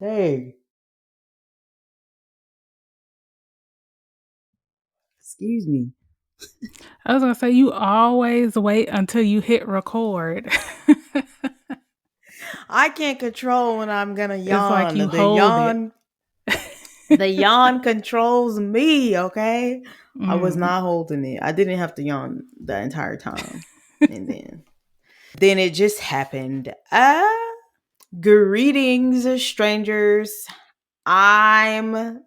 Dang. Excuse me. I was gonna say you always wait until you hit record. I can't control when I'm gonna It's like yawn. you The hold it. yawn, the yawn controls me. Okay, I was Mm. not holding it. I didn't have to yawn the entire time, and then it just happened. Greetings, strangers. I'm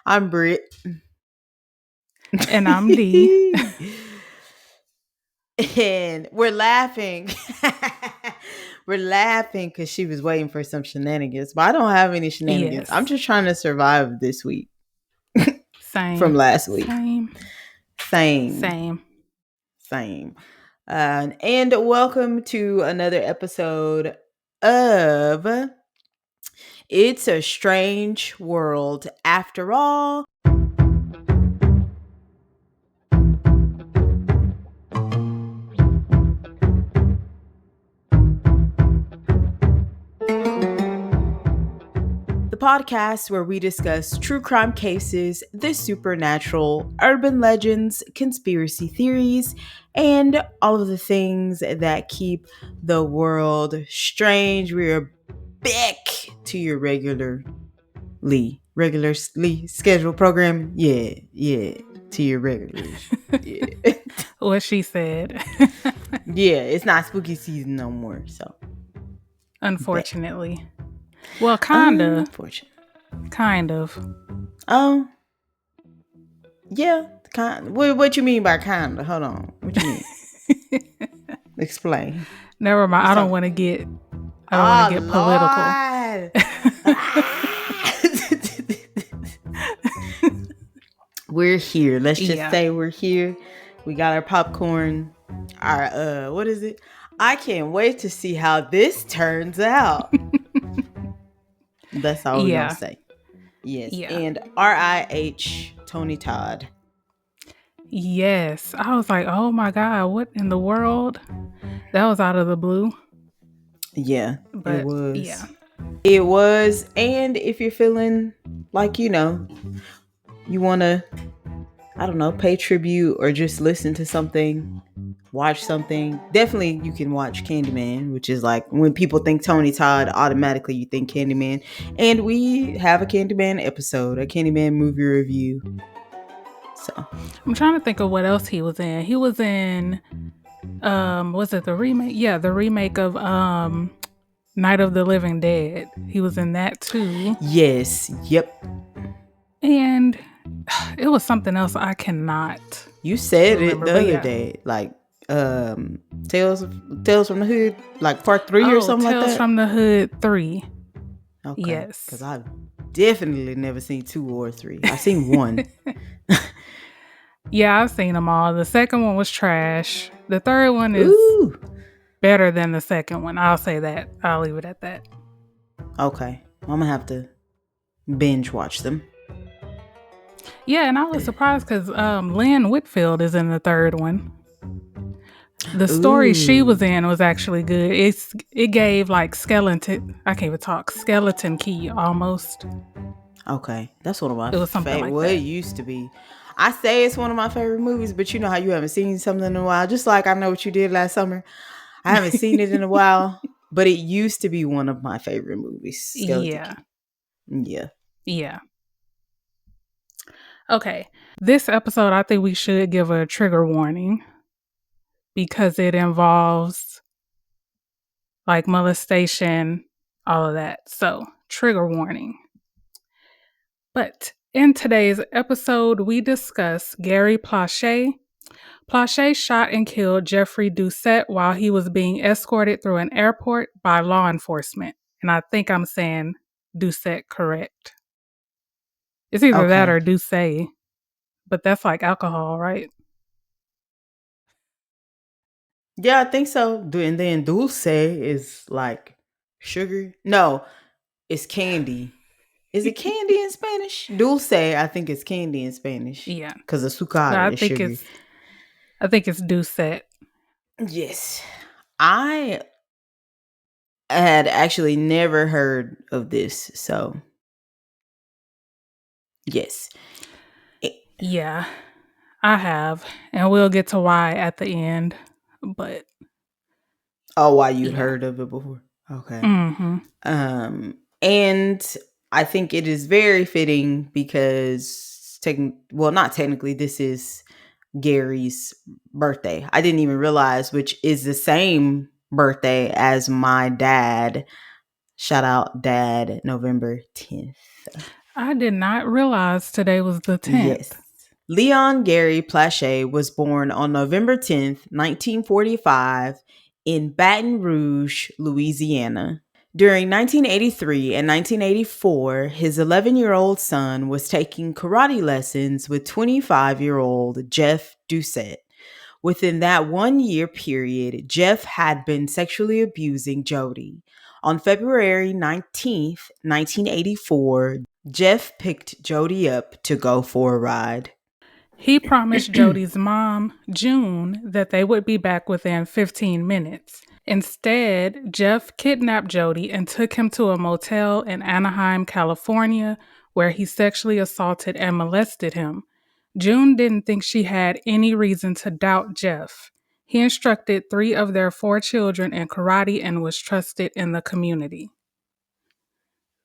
I'm Brit. And I'm D. And we're laughing. We're laughing because she was waiting for some shenanigans, but I don't have any shenanigans. I'm Yes. just trying to survive this week from Same. last week. Same. Same, Same. same. And welcome to another episode of It's a Strange World. After all, the podcast where we discuss true crime cases, the supernatural, urban legends, conspiracy theories, and all of the things that keep the world strange. We are back to your regularly scheduled program. Yeah, to your regular. Yeah. What she said. Yeah, it's not spooky season no more, so back. Unfortunately. Well, Unfortunate. kind of. Oh, yeah, kind. What you mean by kinda? Hold on. What you mean? Explain. Never mind. What's I don't up? want to get. I don't want to Oh get political. Lord. Ah! We're here. Let's just Yeah. say we're here. We got our popcorn. Our what is it? I can't wait to see how this turns out. That's all we're gonna Yeah. say. Yes. Yeah. And RIH Tony Todd. Yes. I was like, oh my God, what in the world? That was out of the blue. Yeah, it But was. yeah. It was. And if you're feeling like, you want to, I don't know, pay tribute or just listen to something, watch something, definitely you can watch Candyman, which is like when people think Tony Todd, automatically you think Candyman. And we have a Candyman episode, a Candyman movie review. So I'm trying to think of what else he was in. He was in was it the remake? Yeah, the remake of Night of the Living Dead. He was in that too. yes, yep. And it was something else I cannot You said it remember. the But other yeah. day, like Tales from the Hood, like part 3 or Oh, something like Tales that. from the Hood 3. Okay, because Yes. I've definitely never seen 2 or 3. I've seen 1. Yeah, I've seen them all. The second one was trash. The third one is Ooh. better than the second one. I'll say that. I'll leave it at that. Okay, I'm gonna have to binge watch them. Yeah, and I was surprised because Lynn Whitfield is in the third one. The story she was Ooh. in was actually good. It gave like skeleton. I can't even talk. Skeleton Key almost. Okay, that's one of my It was something favorite. like Well, it that. used to be. I say it's one of my favorite movies, but you know how you haven't seen something in a while. Just like I Know What You Did Last Summer. I haven't seen it in a while, but it used to be one of my favorite movies. Skeleton Yeah. Key. Yeah. Yeah. Okay. This episode, I think we should give a trigger warning because it involves like molestation, all of that. So, trigger warning. But in today's episode, we discuss Gary Plauche. Plauche shot and killed Jeffrey Doucet while he was being escorted through an airport by law enforcement. And I think I'm saying Doucet correct. It's either that Okay. or Doucet, but that's like alcohol, right? Yeah, I think so. And then dulce is like sugar. No, it's candy. Is it candy in Spanish? Dulce, I think it's candy in Spanish. Yeah. Because No, azucar is sugar. I think it's Doucet. Yes. I I had actually never heard of this. So, yes. Eh, Yeah, I have. And we'll get to why at the end. But Oh, why you'd yeah. heard of it before? Okay. Mm-hmm. And I think it is very fitting because, well, not technically, this is Gary's birthday. I didn't even realize, which is the same birthday as my dad. Shout out, Dad, November 10th. I did not realize today was the 10th. Yes. Leon Gary Plauche was born on November 10th, 1945, in Baton Rouge, Louisiana. During 1983 and 1984, his 11-year-old son was taking karate lessons with 25-year-old Jeff Doucet. Within that 1 year period, Jeff had been sexually abusing Jody. On February 19th, 1984, Jeff picked Jody up to go for a ride. He promised Jody's mom, June, that they would be back within 15 minutes. Instead, Jeff kidnapped Jody and took him to a motel in Anaheim, California, where he sexually assaulted and molested him. June didn't think she had any reason to doubt Jeff. He instructed 3 of their 4 children in karate and was trusted in the community.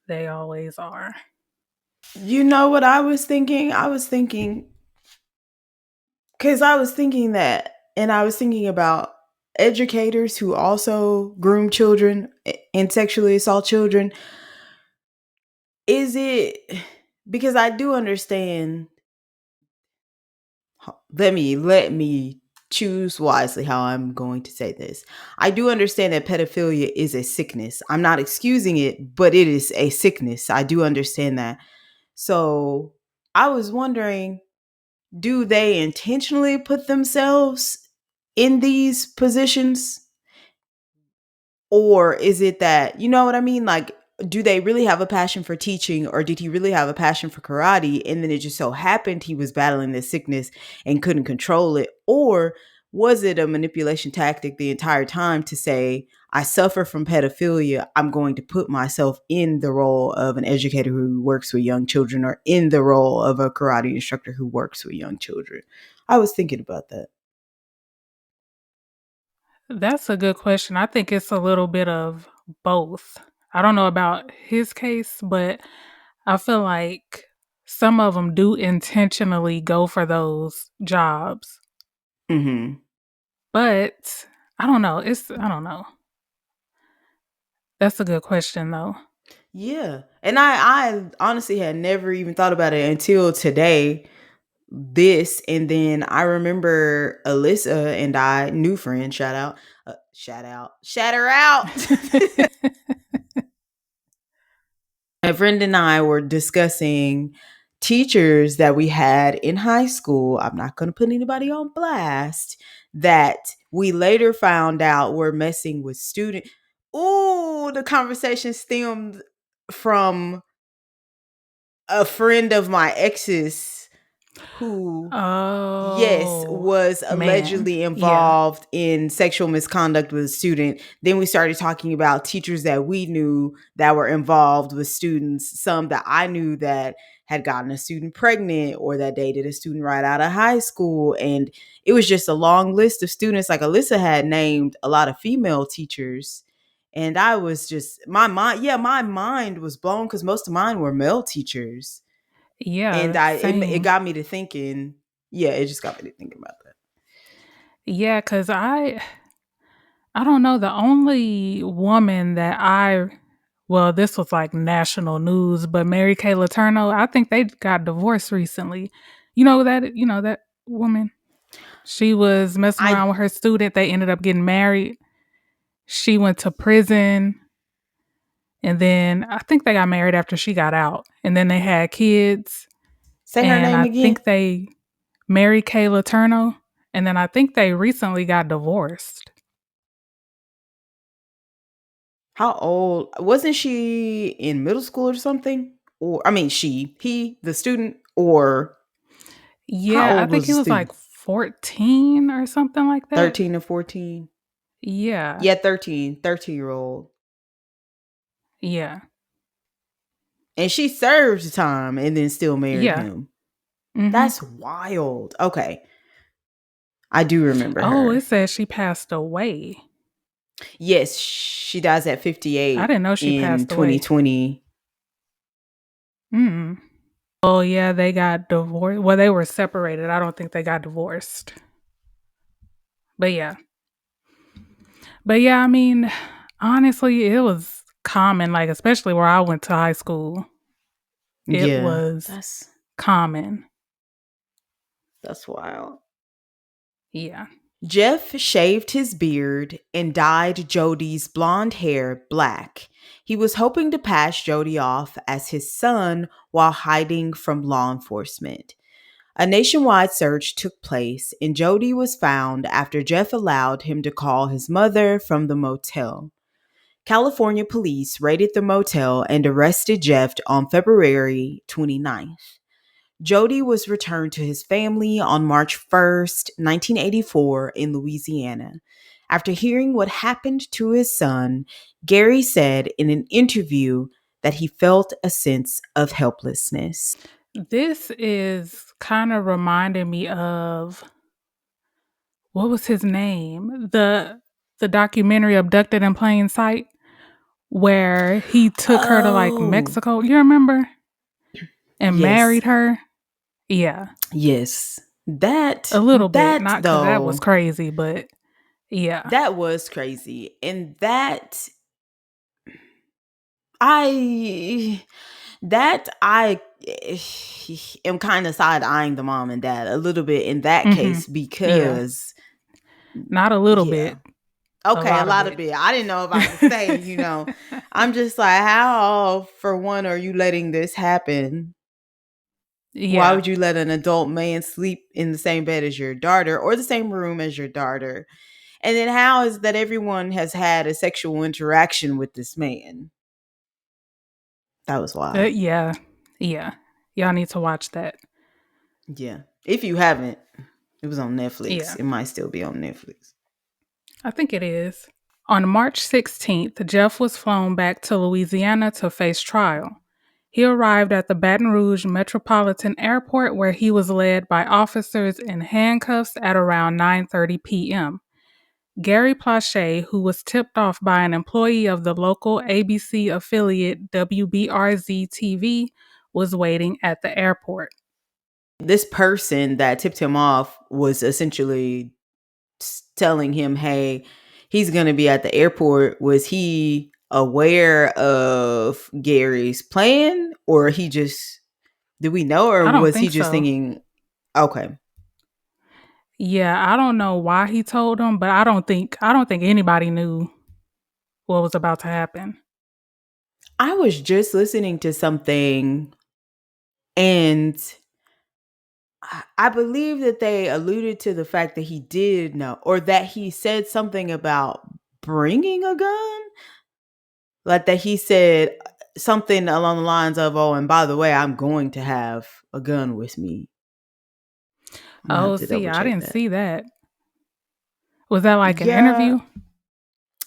They always are. You know what I was thinking? Because I was thinking that, and I was thinking about educators who also groom children and sexually assault children. Is it because I do understand? Let me choose wisely how I'm going to say this. I do understand that pedophilia is a sickness. I'm not excusing it, but it is a sickness. I do understand that. So I was wondering, do they intentionally put themselves in these positions? Or is it that, you know what I mean? Like, do they really have a passion for teaching, or did he really have a passion for karate? And then it just so happened he was battling this sickness and couldn't control it. Or was it a manipulation tactic the entire time to say, I suffer from pedophilia. I'm going to put myself in the role of an educator who works with young children, or in the role of a karate instructor who works with young children? I was thinking about that. That's a good question. I think it's a little bit of both. I don't know about his case, but I feel like some of them do intentionally go for those jobs. Hmm. But I don't know. I don't know. That's a good question though. Yeah. And I honestly had never even thought about it until today. This, and then I remember Alyssa and I, new friend, shout her out. My friend and I were discussing teachers that we had in high school. I'm not going to put anybody on blast, that we later found out were messing with students. Ooh, the conversation stemmed from a friend of my ex's who, yes, Oh, was man. allegedly Yeah. involved in sexual misconduct with a student. Then we started talking about teachers that we knew that were involved with students, some that I knew that had gotten a student pregnant or that dated a student right out of high school. And it was just a long list of students. Like Alyssa had named a lot of female teachers. And I was just, my mind was blown because most of mine were male teachers. And Yeah, it same. got me to thinking. Yeah, it just got me to thinking about that. Yeah, cuz I don't know, the only woman that well, this was like national news, but Mary Kay Letourneau, I think they got divorced recently. You know that woman? She was messing I around with her student. They ended up getting married. She went to prison, and then I think they got married after she got out. And then they had kids, Say her and name I again. think they Mary Kay Letourneau, and then I think they recently got divorced. How old wasn't she, in middle school or something? Or I mean, he, the student, or how Yeah, I old think was he the was student? like 14 or something like that. 13 or 14? Yeah. Yeah, 13, 13-year-old. Yeah. And she served time and then still married Yeah. him. Mm-hmm. That's wild. Okay. I do remember Oh, it her. says she passed away. Yes, she dies at I 58 didn't know she in passed away. 2020. Mm. Oh, yeah, they got divorced. Well, they were separated. I don't think they got divorced. But yeah. But yeah, I mean, honestly, it was common, like, especially where I went to high school. It Yeah, was that's common. wild. Yeah. Jeff shaved his beard and dyed Jody's blonde hair black. He was hoping to pass Jody off as his son while hiding from law enforcement. A nationwide search took place, and Jody was found after Jeff allowed him to call his mother from the motel. California police raided the motel and arrested Jeff on February 29th. Jody was returned to his family on March 1st, 1984, in Louisiana. After hearing what happened to his son, Gary said in an interview that he felt a sense of helplessness. This is kind of reminding me of what was his name? The documentary Abducted in Plain Sight, where he took her to like Oh, Mexico. You remember? And yes, married her? Yeah. yes. A little bit. That Not because that was though, crazy, but yeah. that was crazy. And I I am kind of side eyeing the mom and dad a little bit in that Mm-hmm. case Yeah. because, Not a little yeah. bit. A Okay, a lot of lot of it. it. I didn't know if I could say, I'm just like, how, for one, are you letting this happen? Why Yeah. would you let an adult man sleep in the same bed as your daughter or the same room as your daughter? And then how is that everyone has had a sexual interaction with this man? That was wild. Yeah. Yeah. Y'all need to watch that. Yeah. If you haven't, it was on Netflix. Yeah. It might still be on Netflix. I think it is. On March 16th, Jeff was flown back to Louisiana to face trial. He arrived at the Baton Rouge Metropolitan Airport where he was led by officers in handcuffs at around 9:30 p.m. Gary Plauche, who was tipped off by an employee of the local ABC affiliate WBRZ TV, was waiting at the airport. This person that tipped him off was essentially telling him, hey, he's going to be at the airport. Was he aware of Gary's plan, or he just, did we know, or I don't was he think just so. thinking, okay? Yeah, I don't know why he told him, but I don't think anybody knew what was about to happen. I was just listening to something, and I believe that they alluded to the fact that he did know, or that he said something about bringing a gun. Like that he said something along the lines of, oh, and by the way, I'm going to have a gun with me. I'm gonna have Oh, to see, double I check didn't that. see that. Was that like an Yeah, interview?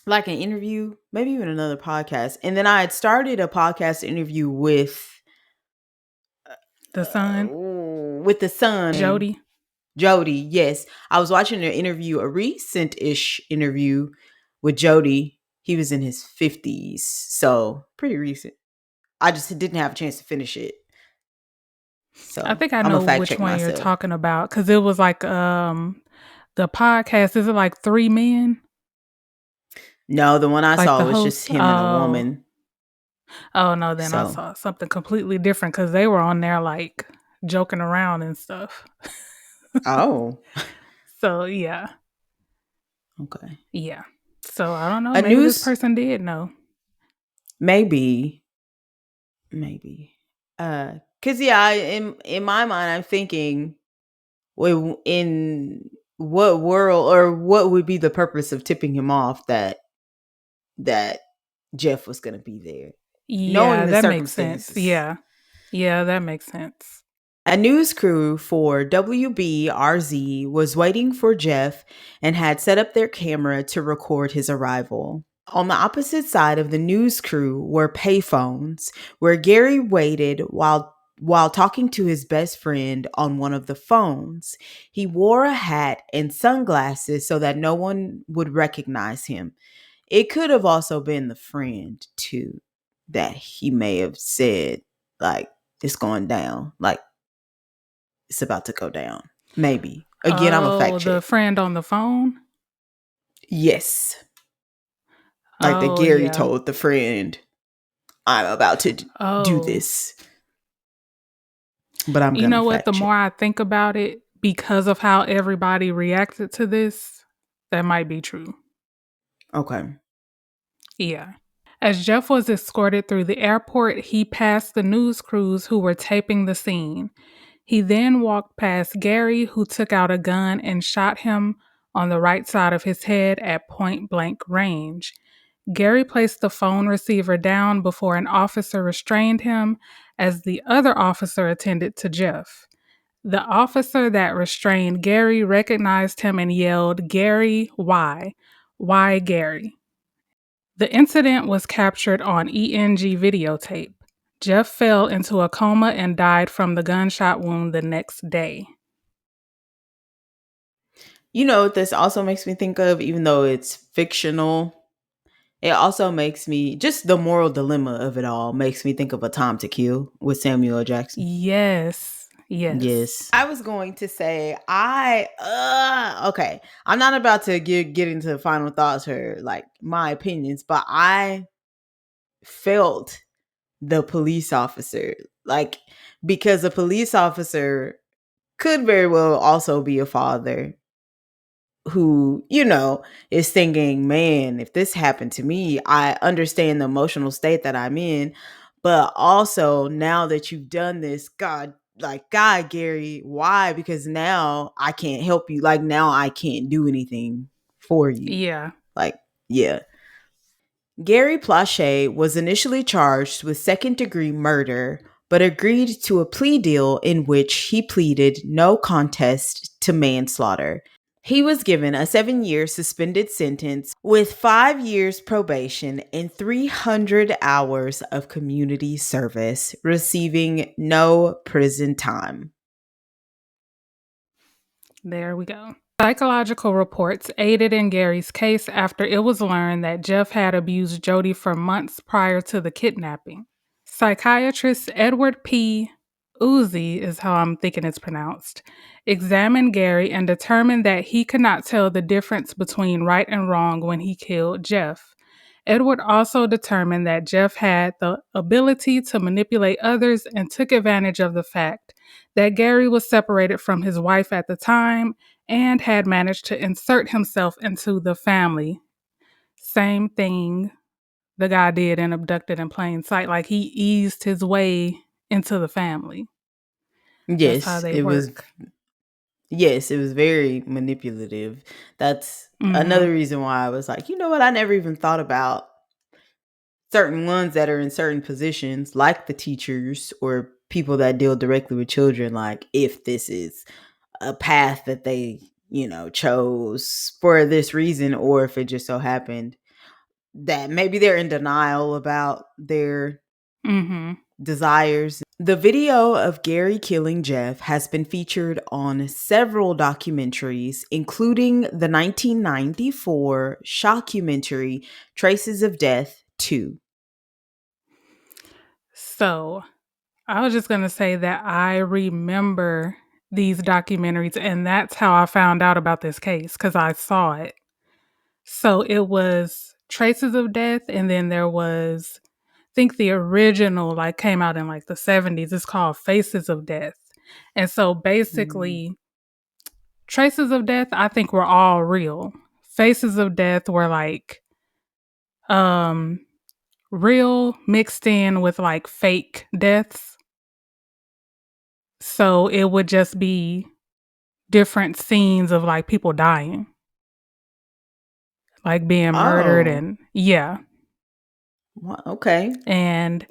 like an interview, maybe even another podcast. And then I had started a podcast interview The son, with the son, Jody? Jody. Yes, I was watching an interview, a recent-ish interview with Jody. He was in his 50s, so pretty recent. I just didn't have a chance to finish it. I So think I I'm gonna know fact which check one you're myself. talking about because it was like the podcast. Is it like three men? No, the one I Like saw the was just host? him and a woman. Oh no, then I So, saw something completely different because they were on there like joking around and stuff. oh, So yeah, okay. yeah. So I don't know. A Maybe this news, person did know. maybe, maybe. Cause yeah, in my mind, I'm thinking, well, in what world or what would be the purpose of tipping him off that Jeff was gonna be there, knowing Yeah, the that makes sense. circumstances. Yeah, yeah, that makes sense. A news crew for WBRZ was waiting for Jeff and had set up their camera to record his arrival. On the opposite side of the news crew were payphones, where Gary waited while talking to his best friend on one of the phones. He wore a hat and sunglasses so that no one would recognize him. It could have also been the friend too that he may have said like it's going down, like it's about to go down. Maybe. Again, I'm a Oh, fact the check. friend on the phone? Yes. Like that Oh, Gary yeah. told the friend, I'm about to do Oh. this. But I'm You going to know what? fact The check. more I think about it, because of how everybody reacted to this, that might be true. Okay. Yeah. As Jeff was escorted through the airport, he passed the news crews who were taping the scene. He then walked past Gary, who took out a gun and shot him on the right side of his head at point blank range. Gary placed the phone receiver down before an officer restrained him as the other officer attended to Jeff. The officer that restrained Gary recognized him and yelled, "Gary, why? Why, Gary?" The incident was captured on ENG videotape. Jeff fell into a coma and died from the gunshot wound the next day. You know what this also makes me think of, even though it's fictional, it also makes me, just the moral dilemma of it all makes me think of A Time to Kill with Samuel L. Jackson. Yes. Yes. Yes. I was going to say, okay. I'm not about to get into final thoughts or like my opinions, but I felt the police officer. Like, because a police officer could very well also be a father who, is thinking, man, if this happened to me, I understand the emotional state that I'm in. But also, now that you've done this, God, Gary, why? Because now I can't help you. Like, now I can't do anything for you. Yeah. Like, yeah. Gary Plauche was initially charged with second-degree murder, but agreed to a plea deal in which he pleaded no contest to manslaughter. He was given a 7-year suspended sentence with 5 years probation and 300 hours of community service, receiving no prison time. There we go. Psychological reports aided in Gary's case after it was learned that Jeff had abused Jody for months prior to the kidnapping. Psychiatrist Edward P. Uzi is how I'm thinking it's pronounced, examined Gary and determined that he could not tell the difference between right and wrong when he killed Jeff. Edward also determined that Jeff had the ability to manipulate others and took advantage of the fact that Gary was separated from his wife at the time and had managed to insert himself into the family. Same thing the guy did and abducted in plain sight. Like he eased his way into the family. That's how Yes, they it was work. yes, it was very manipulative. That's Mm-hmm. another reason why I was like, you know what? I never even thought about certain ones that are in certain positions, like the teachers or people that deal directly with children, like if this is a path that they, chose for this reason, or if it just so happened that maybe they're in denial about their Mm-hmm. desires. The video of Gary killing Jeff has been featured on several documentaries, including the 1994 shockumentary Traces of Death 2. So I was just going to say that I remember these documentaries, and that's how I found out about this case because I saw it. So it was Traces of Death, and then there was, I think the original like came out in like the 70s. It's called Faces of Death. And so Mm. basically, Traces of Death, I think were all real. Faces of Death were like um real mixed in with like fake deaths. So it would just be different scenes of like people dying, like being murdered Oh, and yeah. okay. And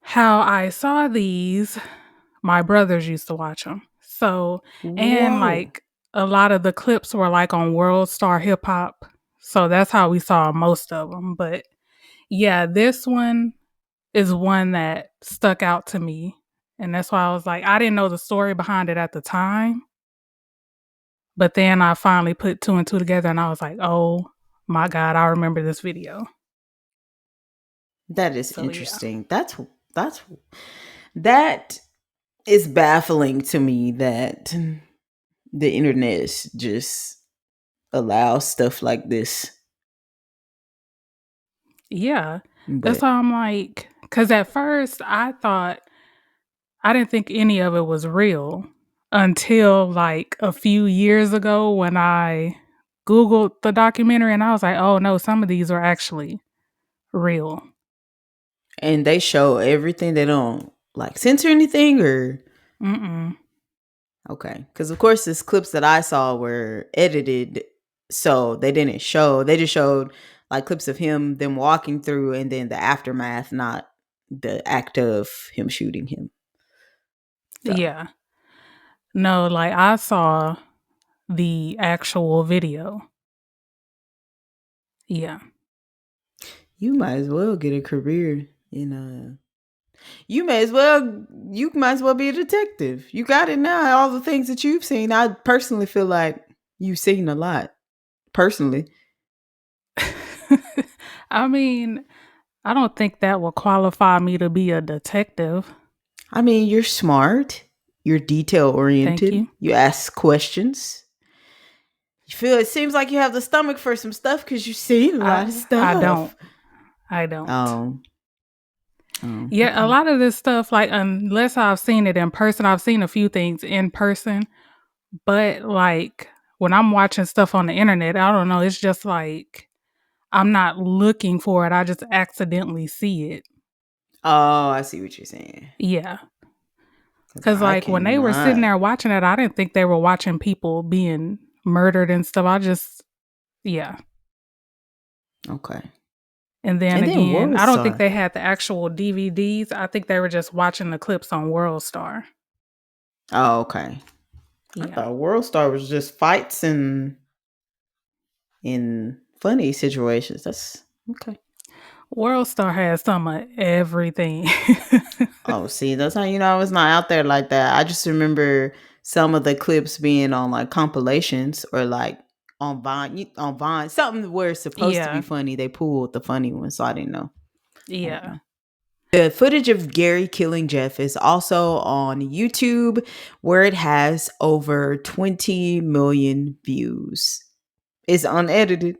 how I saw these, my brothers used to watch them. So, and Whoa. like a lot of the clips were like on World Star Hip Hop. So that's how we saw most of them. But yeah, this one is one that stuck out to me. And that's why I was like, I didn't know the story behind it at the time. But then I finally put two and two together and I was like, oh my God, I remember this video. That is So yeah. interesting. That's that is baffling to me that the internet just allows stuff like this. Yeah. That's But why I'm like, because at first I didn't think any of it was real until like a few years ago when I Googled the documentary and I was like, oh no, some of these are actually real. and they show everything. They don't like censor anything or Mm-mm. okay. Because of course this clips that I saw were edited, so they didn't show. They just showed like clips of him, them walking through, and then the aftermath, not the act of him shooting him. So Yeah. No, like I saw the actual video. Yeah. you might as well get a career in you might as well be a detective. You got it now. All the things that you've seen. I personally feel like you've seen a lot. Personally. I mean, I don't think that will qualify me to be a detective. I mean, you're smart. You're detail Thank oriented. you. You ask questions. You feel it seems like you have the stomach for some stuff because you've seen a lot of I stuff. don't. I don't. Oh. Oh, Yeah, a okay. lot of this stuff, like unless I've seen it in person, I've seen a few things in person, but like when I'm watching stuff on the internet, I don't know, it's just like I'm not looking for it. I just accidentally see it. Oh, I see what you're saying. Yeah. Because Cause I like when they were sitting cannot. there watching it, I didn't think they were watching people being murdered and stuff. Yeah. Okay. And then And then again, World I don't think Star. they had the actual DVDs. I think they were just watching the clips on World Star. Oh, okay. I Yeah. thought World Star was just fights and in funny situations. That's okay. World Star has some of everything. Oh, see, that's how you know it's not out there like that. I just remember some of the clips being on like compilations or like on Vine, something where it's supposed to be Yeah. funny. They pulled the funny one, so I didn't know. I didn't Yeah. know. The footage of Gary killing Jeff is also on YouTube, where it has over 20 million views. It's unedited.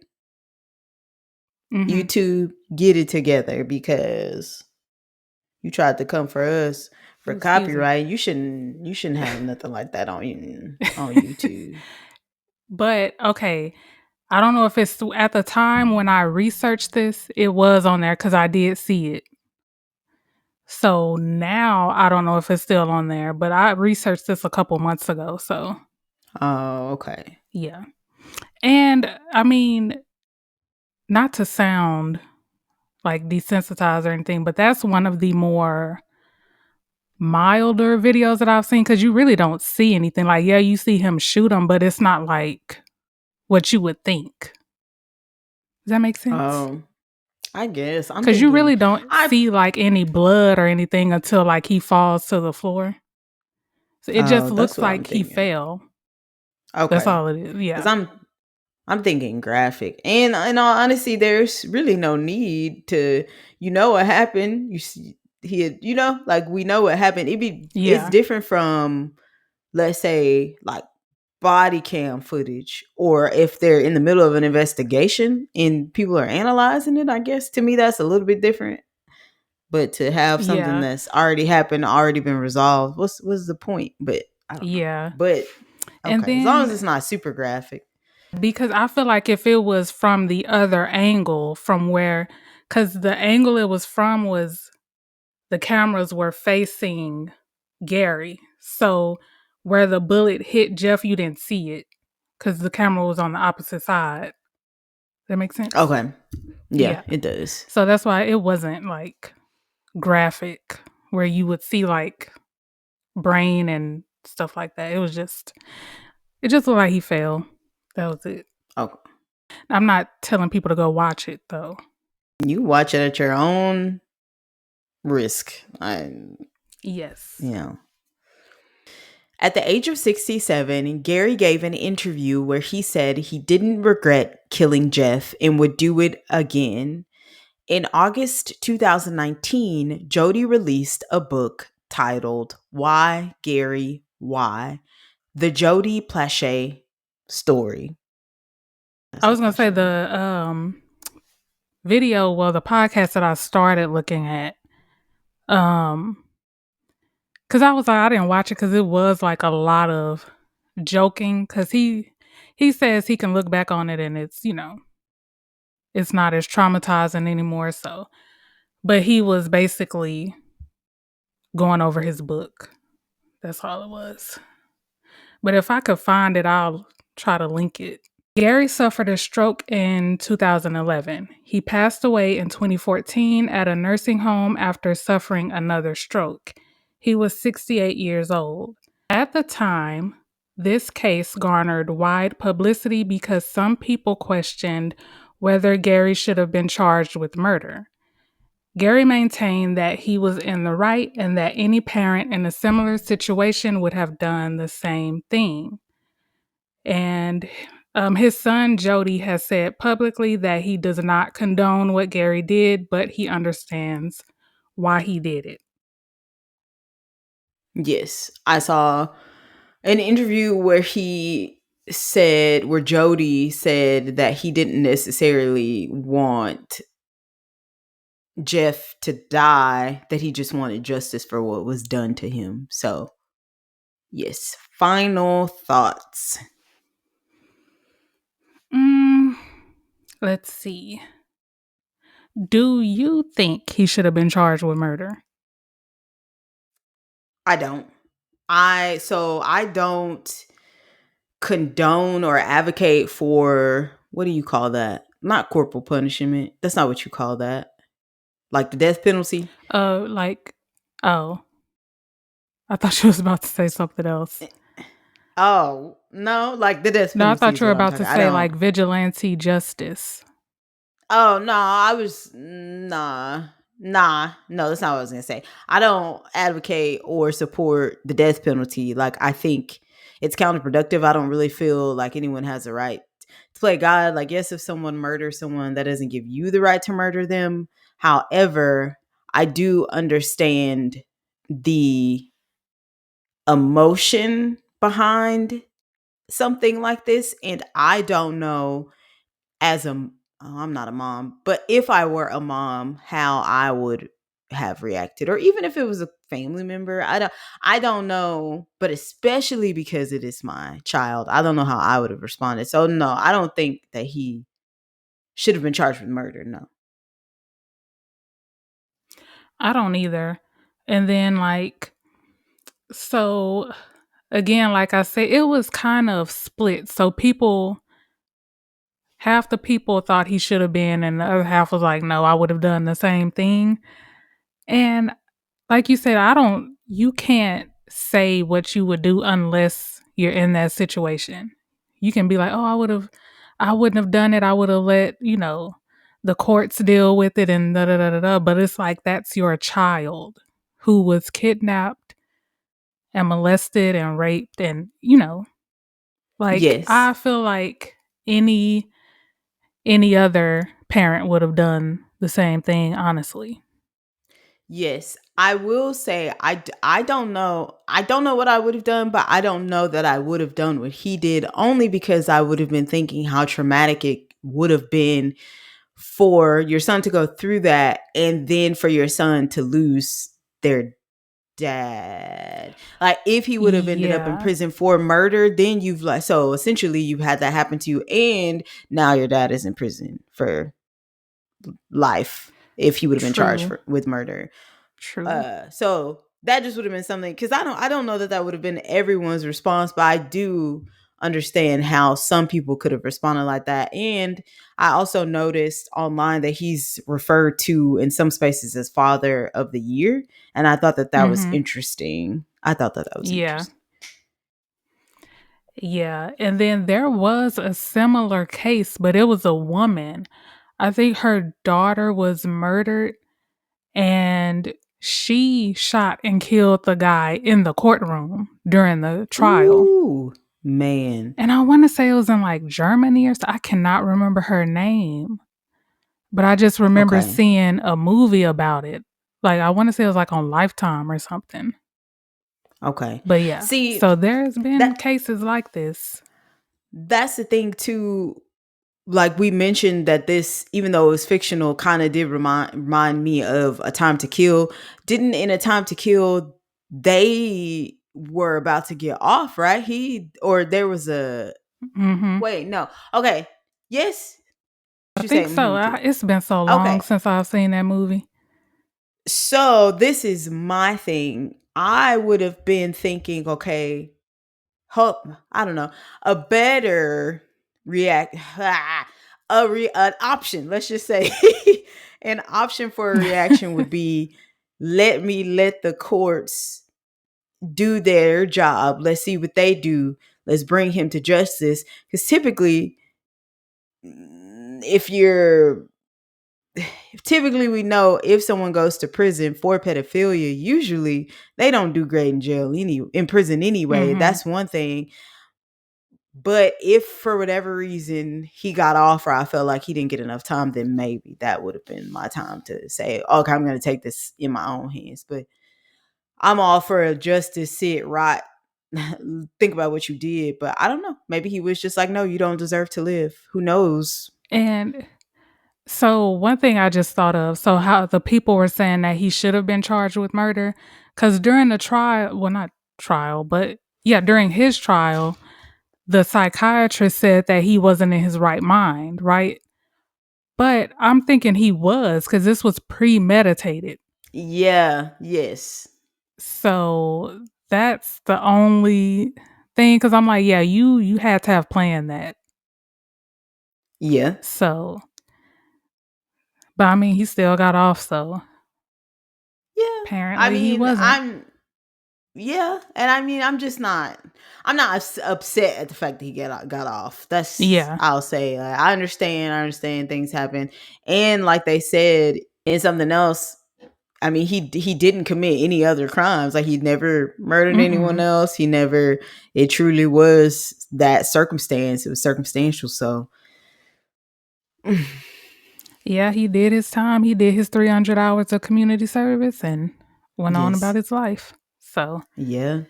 Mhm. YouTube, get it together because you tried to come for us for Oh, excuse me. copyright. You shouldn't have nothing like that on YouTube. But okay, I don't know if it's at the time when I researched this, it was on there cuz I did see it. So now I don't know if it's still on there, but I researched this a couple months ago, so Oh, okay. yeah. And I mean, not to sound like desensitized or anything, but that's one of the more milder videos that I've seen because you really don't see anything. Like, yeah, you see him shoot him, but it's not like what you would think. Does that make sense? Oh, I guess I'm Because you thinking. really don't I see like any blood or anything until like he falls to the floor. So it just Oh, that's looks what I'm like he thinking. fell. That's Okay, all it is. because Yeah. I'm thinking graphic, and in all honesty, there's really no need to. What happened. You see, like we know what happened. It's Yeah. different from, let's say, like body cam footage, or if they're in the middle of an investigation and people are analyzing it. I guess to me that's a little bit different. But to have something Yeah. that's already happened, already been resolved, what's the point? But I don't know. Yeah. But And okay, as long as then it's not super graphic. because I feel like if it was from the other angle, from where, because the angle it was from was the cameras were facing Gary. So where the bullet hit Jeff, you didn't see it because the camera was on the opposite side. That makes sense? Okay. Yeah, Yeah. it does. So that's why it wasn't like graphic where you would see like brain and stuff like that. It just looked like he fell. That was it. Okay. I'm not telling people to go watch it though. You watch it at your own risk. Yes. You know. At the age of 67, Gary gave an interview where he said he didn't regret killing Jeff and would do it again. In August 2019, Jody released a book titled Why, Gary, Why? The Jody Plauche Story. I was gonna say the video, well, the podcast that I started looking at, because I was like, I didn't watch it because it was like a lot of joking. Because he says he can look back on it and it's it's not as traumatizing anymore. So, but he was basically going over his book. That's all it was. But if I could find it, I'll try to link it. Gary suffered a stroke in 2011. He passed away in 2014 at a nursing home after suffering another stroke. He was 68 years old. At the time, this case garnered wide publicity because some people questioned whether Gary should have been charged with murder. Gary maintained that he was in the right and that any parent in a similar situation would have done the same thing. And his son, Jody, has said publicly that he does not condone what Gary did, but he understands why he did it. Yes, I saw an interview where where Jody said that he didn't necessarily want Jeff to die, that he just wanted justice for what was done to him. So, yes, final thoughts. Let's see. Do you think he should have been charged with murder? I don't. I don't condone or advocate for, what do you call that? Not corporal punishment. That's not what you call that. Like the death penalty. Oh, I thought you was about to say something else. Oh, no, like the death No, I penalty thought is you were what I'm about to talking. I say don't. like vigilante justice. Oh no, I was nah. No, that's not what I was gonna say. I don't advocate or support the death penalty. Like I think it's counterproductive. I don't really feel like anyone has a right to play God. Like yes, if someone murders someone, that doesn't give you the right to murder them. However, I do understand the emotion behind something like this, and I don't know as I'm not a mom, but if I were a mom, how I would have reacted, or even if it was a family member. I don't know, but especially because it is my child, I don't know how I would have responded. So no, I don't think that he should have been charged with murder. No. I don't either. And then so again, like I said, it was kind of split. So half the people thought he should have been, and the other half was like, no, I would have done the same thing. And like you said, you can't say what you would do unless you're in that situation. You can be like, oh, I wouldn't have done it. I would have let, the courts deal with it and da da da da da. But it's like, that's your child who was kidnapped and molested and raped. And, like, Yes. I feel like any other parent would have done the same thing, honestly. Yes, I will say I don't know. I don't know what I would have done, but I don't know that I would have done what he did, only because I would have been thinking how traumatic it would have been for your son to go through that, and then for your son to lose their dad. Like if he would have ended up in Yeah, prison for murder, then you've like, so essentially you've had that happen to you, and now your dad is in prison for life if he would have been charged true, with murder. true. So that just would have been something, because I don't know that that would have been everyone's response, but I do understand how some people could have responded like that. And I also noticed online that he's referred to in some spaces as Father of the Year, and I thought that that was Mm-hmm. interesting. I thought that that was Yeah. interesting. Yeah. And then there was a similar case, but it was a woman. I think her daughter was murdered and she shot and killed the guy in the courtroom during the trial. Ooh, man. And I want to say it was in like Germany or so. I cannot remember her name, but I just remember Okay. seeing a movie about it. Like I want to say it was like on Lifetime or something. Okay. But yeah, See, so there's been that cases like this. that's the thing too. Like we mentioned that this, even though it was fictional, kind of did remind me of A Time to Kill. Didn't in A Time to Kill they were about to get off, right? There was a Hmm. wait, no. Okay. Yes. I You think say so. too. It's been so long Okay. since I've seen that movie. So this is my thing. I would have been thinking, okay, hope I don't know, a better react an option, let's just say an option for a reaction would be let the courts do their job. Let's see what they do. Let's bring him to justice. Because typically, if you're typically we know if someone goes to prison for pedophilia, usually they don't do great in prison anyway. Hmm. That's one thing. But if for whatever reason he got off or I felt like he didn't get enough time, then maybe that would have been my time to say, okay, I'm going to take this in my own hands. But I'm all for a justice, sit right, think about what you did. But I don't know. Maybe he was just like, no, you don't deserve to live. Who knows? And so one thing I just thought of, so how the people were saying that he should have been charged with murder, because during the trial, well, not trial, but yeah, during his trial, the psychiatrist said that he wasn't in his right mind, right? But I'm thinking he was, because this was premeditated. Yeah. Yes. So that's the only thing, because I'm like, yeah, you had to have planned that. Yeah. So, but I mean, he still got off, so Yeah. I apparently he mean, wasn't. yeah, and I mean, I'm not upset at the fact that he got off. That's Yeah. I'll say. Like, I understand things happen, and like they said in something else. I mean, he didn't commit any other crimes. Like he never murdered anyone Mm-mm. else. He never. It truly was that circumstance. It was circumstantial. So, Yeah, he did his time. He did his 300 hours of community service and went on about yes, his life. So, yeah,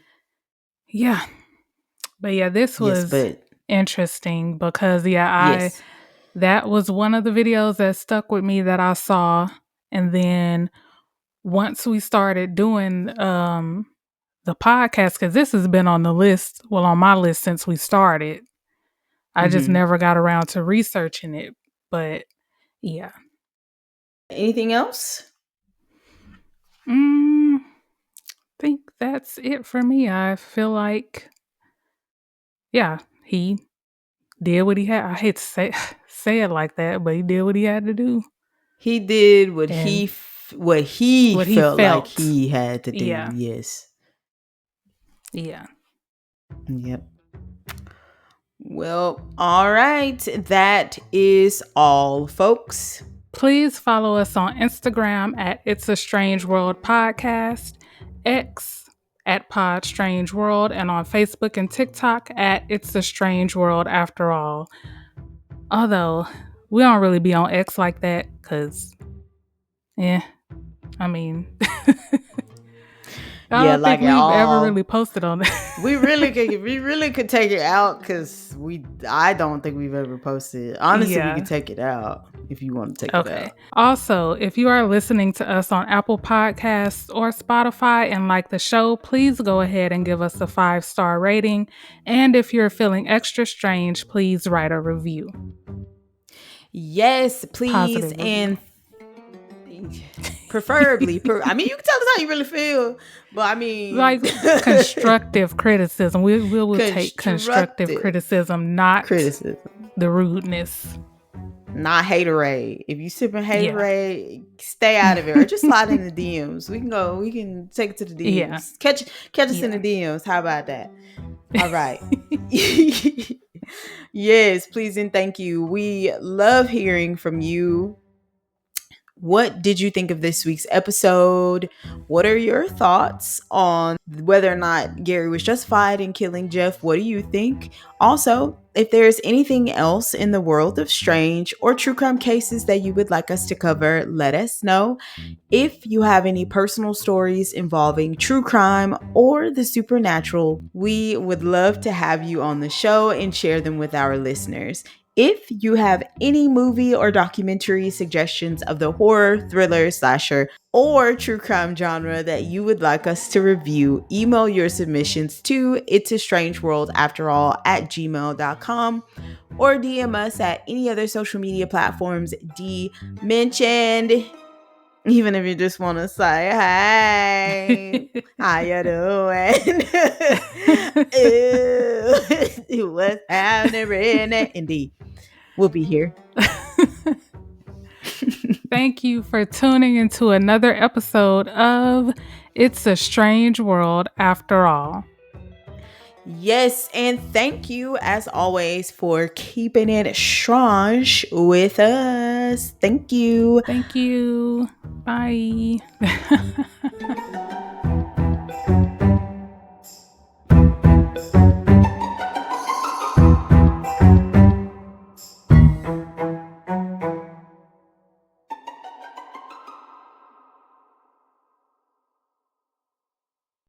yeah. But yeah, this yes, was but interesting because I yes, that was one of the videos that stuck with me that I saw. And then once we started doing the podcast, because this has been on the list, well, on my list since we started. I just hmm never got around to researching it. But yeah. anything else? I think that's it for me. I feel like, yeah, he did what he had. I hate to say it like that, but he did what he had to do He did and what he what he felt like felt. he had to do. Yeah. Yes. Yeah. Yep. Well, all right. That is all, folks. Please follow us on Instagram at It's a Strange World Podcast, X at Podstrangeworld, and on Facebook and TikTok at It's a Strange World After All. Although we don't really be on X like that because, I mean, I Yeah, don't think like we've ever really all posted on that. we really could take it out because I don't think we've ever posted. Honestly, we Yeah. could take it out if you want to take it Okay. out. Also, if you are listening to us on Apple Podcasts or Spotify and like the show, please go ahead and give us a 5-star rating. And if you're feeling extra strange, please write a review. Yes, please, Positive review. and preferably. I mean, you can tell us how you really feel, but I Like mean, constructive criticism. We will take constructive constructive criticism, not criticism. the rudeness. Not haterade. If you sipping Yeah. haterade, stay out of it, or just slide in the DMs. We can take it to the Yeah. DMs. Catch us in Yeah. the DMs. How about that? All right. Yes, please and thank you. We love hearing from you. What did you think of this week's episode? What are your thoughts on whether or not Gary was justified in killing Jeff? What do you think? Also, if there's anything else in the world of strange or true crime cases that you would like us to cover, let us know. If you have any personal stories involving true crime or the supernatural, we would love to have you on the show and share them with our listeners. If you have any movie or documentary suggestions of the horror, thriller, slasher, or true crime genre that you would like us to review, email your submissions to itsastrangeworldafterall@gmail.com or DM us at any other social media platforms D mentioned. Even if you just want to say, hey, how you doing? Ooh, what's happening, Renee? Indeed, we'll be here. Thank you for tuning into another episode of It's a Strange World After All. Yes, and thank you as always for keeping it strange with us. Thank you. Thank you. Bye.